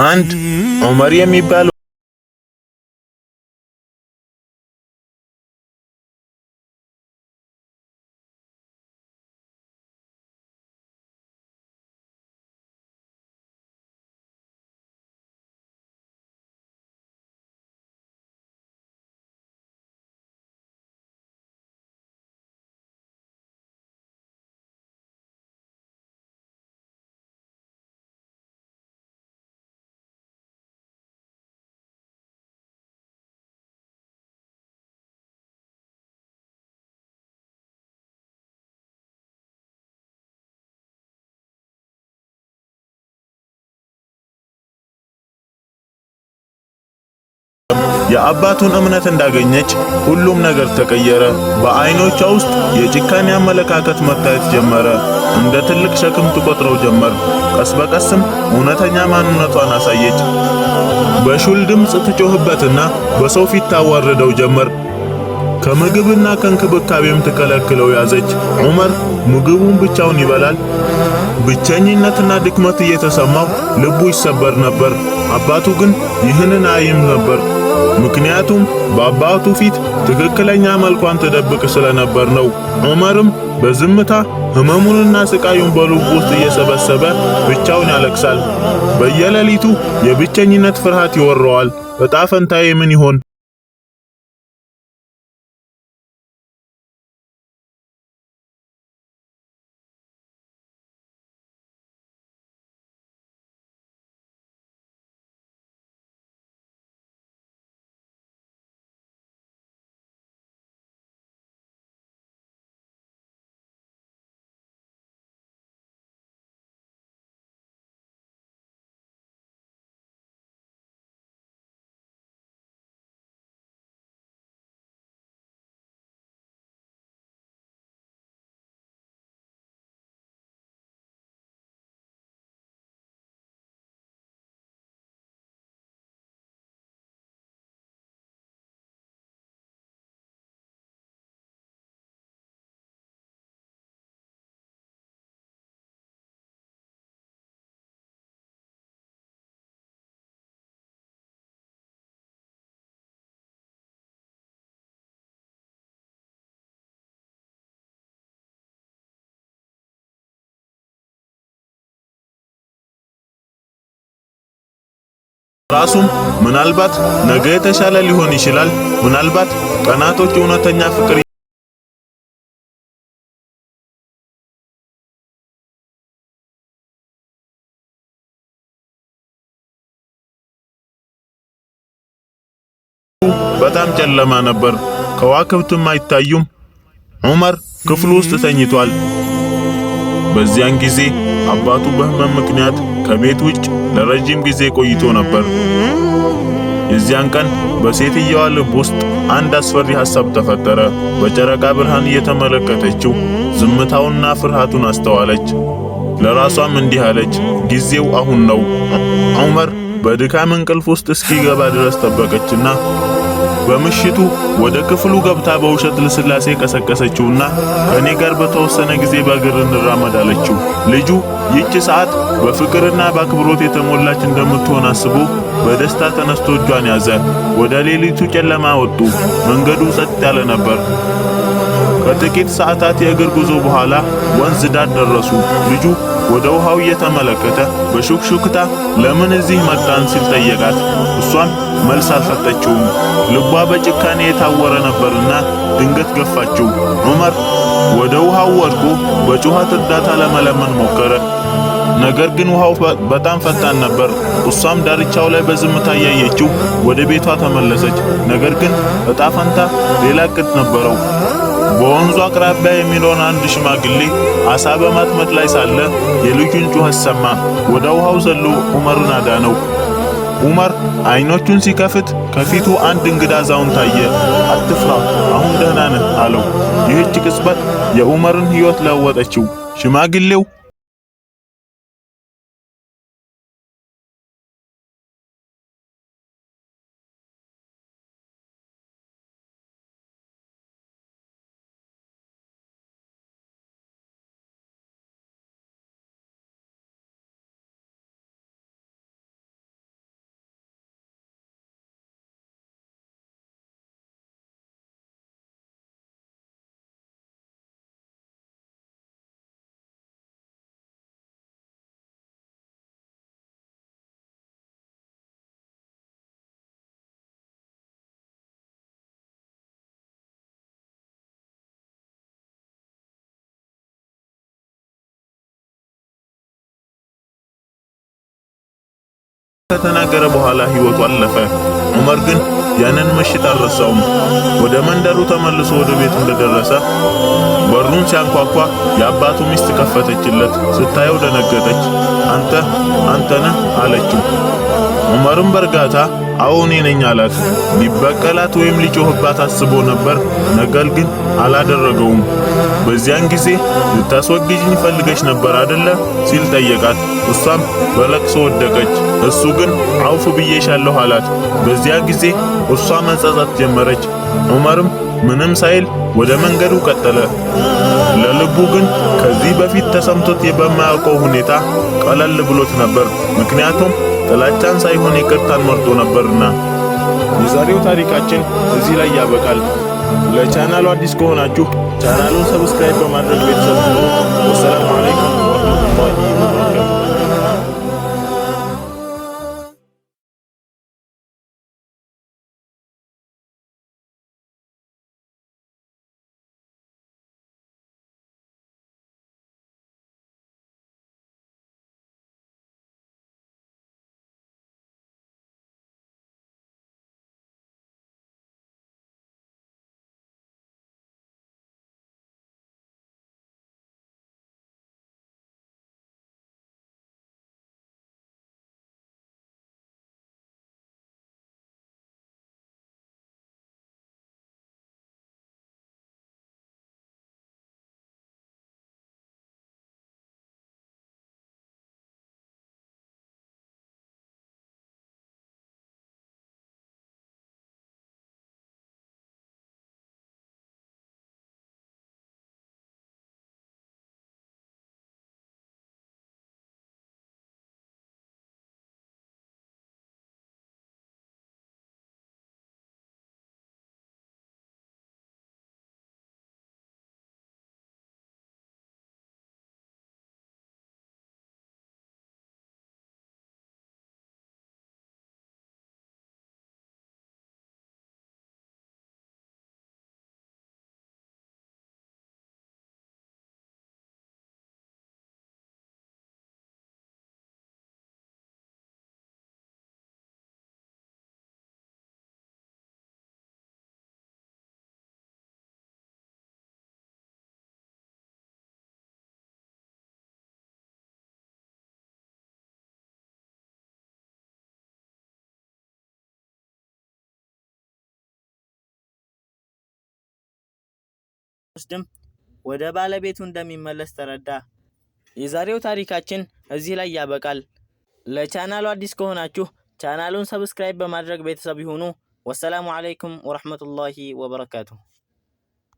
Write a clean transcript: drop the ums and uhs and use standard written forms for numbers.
አንድ ዑመር የሚባል የአባቱን እምነት እንዳገኘች ሁሉም ነገር ተቀየረ። በዓይኖቿ ውስጥ የጭካኔ አመለካከት መታየት ጀመረ። እንደ ትልቅ ሸክም ትቆጥረው ጀመር። ቀስ በቀስም እውነተኛ ማንነቷን አሳየች። በሹል ድምፅ ትጮህበትና በሰው ፊት ታዋርደው ጀመር። ከምግብና ከእንክብካቤም ትከለክለው ያዘች። ዑመር ምግቡን ብቻውን ይበላል። ብቸኝነትና ድክመት እየተሰማው ልቡ ይሰበር ነበር። አባቱ ግን ይህንን አይም ነበር። ምክንያቱም በአባቱ ፊት ትክክለኛ መልኳን ተደብቅ ስለነበር ነው። ዑመርም በዝምታ ህመሙንና ስቃዩን በልቡ ውስጥ እየሰበሰበ ብቻውን ያለቅሳል። በየሌሊቱ የብቸኝነት ፍርሃት ይወረዋል። እጣ ፈንታዬ ምን ይሆን? ራሱም ምናልባት ነገ የተሻለ ሊሆን ይችላል። ምናልባት ቀናቶች እውነተኛ ፍቅር በጣም ጨለማ ነበር። ከዋክብትም አይታዩም። ዑመር ክፍሉ ውስጥ ተኝቷል። በዚያን ጊዜ አባቱ በህመም ምክንያት ከቤት ውጭ ለረጅም ጊዜ ቆይቶ ነበር። የዚያን ቀን በሴትየዋ ልብ ውስጥ አንድ አስፈሪ ሐሳብ ተፈጠረ። በጨረቃ ብርሃን እየተመለከተችው ዝምታውንና ፍርሃቱን አስተዋለች። ለራሷም እንዲህ አለች፣ ጊዜው አሁን ነው። ዑመር በድካም እንቅልፍ ውስጥ እስኪገባ ድረስ ጠበቀችና በምሽቱ ወደ ክፍሉ ገብታ በውሸት ልስላሴ ቀሰቀሰችውና ከኔ ጋር በተወሰነ ጊዜ በእግር እንራመድ አለችው። ልጁ ይህች ሰዓት በፍቅርና በአክብሮት የተሞላች እንደምትሆን አስቦ በደስታ ተነስቶ እጇን ያዘ። ወደ ሌሊቱ ጨለማ ወጡ። መንገዱ ጸጥ ያለ ነበር። ከጥቂት ሰዓታት የእግር ጉዞ በኋላ ወንዝ ዳር ደረሱ። ልጁ ወደ ውሃው እየተመለከተ በሹክሹክታ ለምን እዚህ መጣን ሲል ጠየቃት። እሷም መልስ አልሰጠችውም። ልቧ በጭካኔ የታወረ ነበርና ድንገት ገፋችው። ዑመር ወደ ውሃው ወድቆ በጩኸት እርዳታ ለመለመን ሞከረ። ነገር ግን ውሃው በጣም ፈጣን ነበር። እሷም ዳርቻው ላይ በዝምታ እያየችው ወደ ቤቷ ተመለሰች። ነገር ግን እጣ ፈንታ ሌላ ዕቅድ ነበረው። በወንዙ አቅራቢያ የሚኖር አንድ ሽማግሌ አሳ በማጥመድ ላይ ሳለ የልጁን ጩኸት ሰማ። ወደ ውሃው ዘሎ ዑመርን አዳነው። ዑመር አይኖቹን ሲከፍት ከፊቱ አንድ እንግዳ አዛውንት ታየ። አትፍራ፣ አሁን ደህና ነህ አለው። ይህች ቅጽበት የዑመርን ሕይወት ለወጠችው። ሽማግሌው ከተናገረ በኋላ ሕይወቱ አለፈ። ዑመር ግን ያንን ምሽት አልረሳውም። ወደ መንደሩ ተመልሶ ወደ ቤቱ እንደደረሰ በሩን ሲያንኳኳ የአባቱ ሚስት ከፈተችለት። ስታየው ደነገጠች። አንተ ነህ አለችው። ዑመርም በእርጋታ አዎ እኔ ነኝ አላት። ሊበቀላት ወይም ሊጮህባት አስቦ ነበር፣ ነገር ግን አላደረገውም። በዚያን ጊዜ ልታስወግጅኝ ፈልገሽ ነበር አይደለ ሲል ጠየቃት። እሷም በለቅሶ ወደቀች። እሱ ግን አውፍ ብዬሻለሁ አላት። በዚያ ጊዜ እሷ መጸጸት ጀመረች። ዑመርም ምንም ሳይል ወደ መንገዱ ቀጠለ። ለልቡ ግን ከዚህ በፊት ተሰምቶት በማያውቀው ሁኔታ ቀለል ብሎት ነበር። ምክንያቱም ጥላቻን ሳይሆን ይቅርታን መርጦ ነበርና። የዛሬው ታሪካችን እዚህ ላይ ያበቃል። ለቻናሉ አዲስ ከሆናችሁ ቻናሉን ሰብስክራይብ በማድረግ ቤተሰብ ሁኑ። ወሰላሙ አለይኩም ወራህመቱላሂ ወበረካቱሁ። ወስድም ወደ ባለቤቱ እንደሚመለስ ተረዳ። የዛሬው ታሪካችን እዚህ ላይ ያበቃል። ለቻናሉ አዲስ ከሆናችሁ ቻናሉን ሰብስክራይብ በማድረግ ቤተሰብ ይሁኑ። ወሰላሙ አለይኩም ወራህመቱላሂ ወበረካቱሁ።